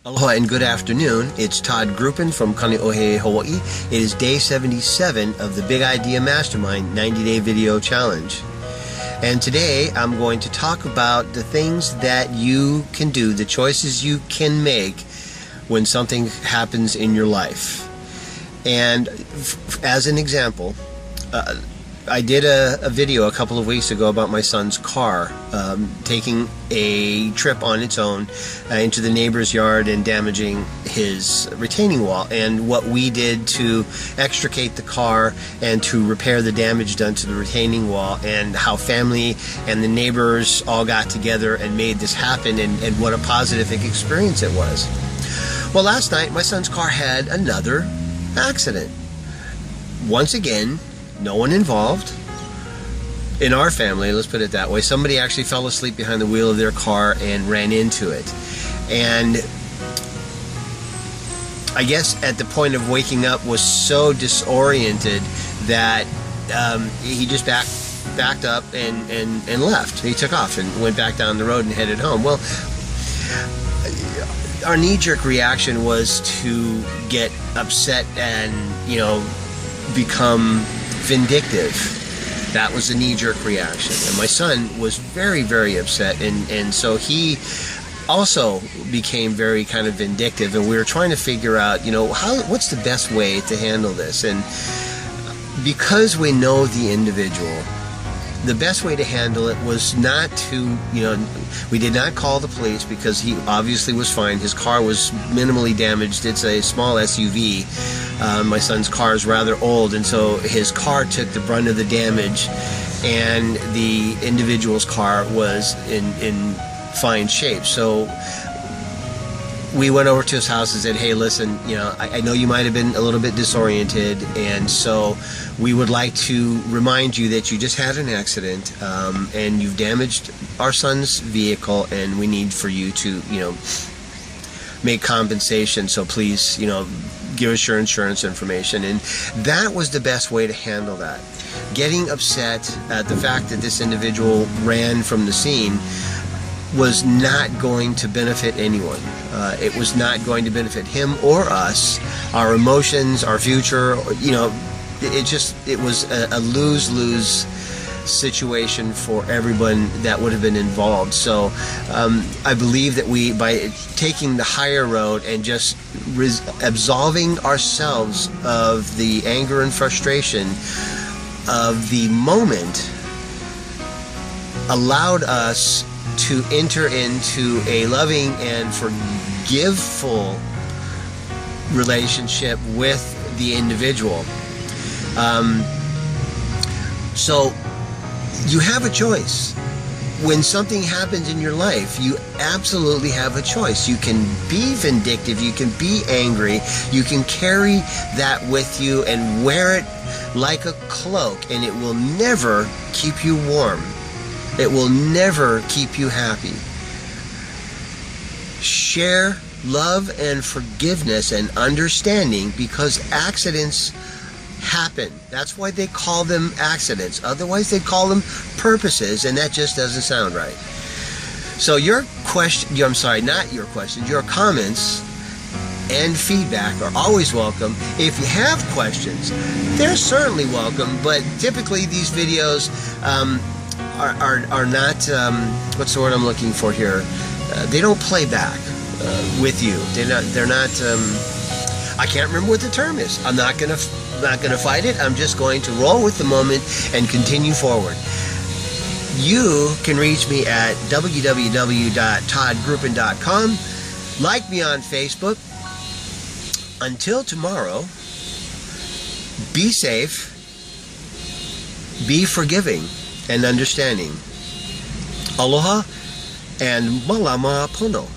Aloha and good afternoon. It's Todd Gruppen from Kaneohe, Hawaii. It is day 77 of the Big Idea Mastermind 90-Day Video Challenge. And today I'm going to talk about the things that you can do, the choices you can make when something happens in your life. And as an example, I did a video a couple of weeks ago about my son's car taking a trip on its own into the neighbor's yard and damaging his retaining wall, and what we did to extricate the car and to repair the damage done to the retaining wall, and how family and the neighbors all got together and made this happen, and what a positive experience it was. Well, last night my son's car had another accident. Once again, no one involved. In our family, let's put it that way, somebody actually fell asleep behind the wheel of their car and ran into it. And I guess at the point of waking up was so disoriented that he just backed up and left. He took off and went back down the road and headed home. Well, our knee-jerk reaction was to get upset and, become vindictive. That was a knee-jerk reaction, and my son was very, very upset, and so he also became very kind of vindictive, and we were trying to figure out, what's the best way to handle this. And because we know the individual, the best way to handle it was not to, we did not call the police, because he obviously was fine. His car was minimally damaged. It's a small SUV. My son's car is rather old, and so his car took the brunt of the damage, and the individual's car was in fine shape. So we went over to his house and said, hey, listen, I know you might have been a little bit disoriented, and so we would like to remind you that you just had an accident, and you've damaged our son's vehicle, and we need for you to, make compensation. So please, give us your insurance information. And that was the best way to handle that. Getting upset at the fact that this individual ran from the scene was not going to benefit anyone. It was not going to benefit him or us, our emotions, our future. It was a lose-lose situation for everyone that would have been involved. So I believe that we, by taking the higher road and just absolving ourselves of the anger and frustration of the moment, allowed us to enter into a loving and forgiveful relationship with the individual. So you have a choice. When something happens in your life, you absolutely have a choice. You can be vindictive, you can be angry, you can carry that with you and wear it like a cloak, and it will never keep you warm. It will never keep you happy. Share love and forgiveness and understanding, because accidents happen. That's why they call them accidents. Otherwise, they call them purposes, and that just doesn't sound right. So your comments and feedback are always welcome. If you have questions, they're certainly welcome, but typically these videos are not, what's the word I'm looking for here? They don't play back with you. They're not, I can't remember what the term is. I'm not going to fight it. I'm just going to roll with the moment and continue forward. You can reach me at www.toddgruppen.com. Like me on Facebook. Until tomorrow, be safe, be forgiving and understanding. Aloha and malama pono.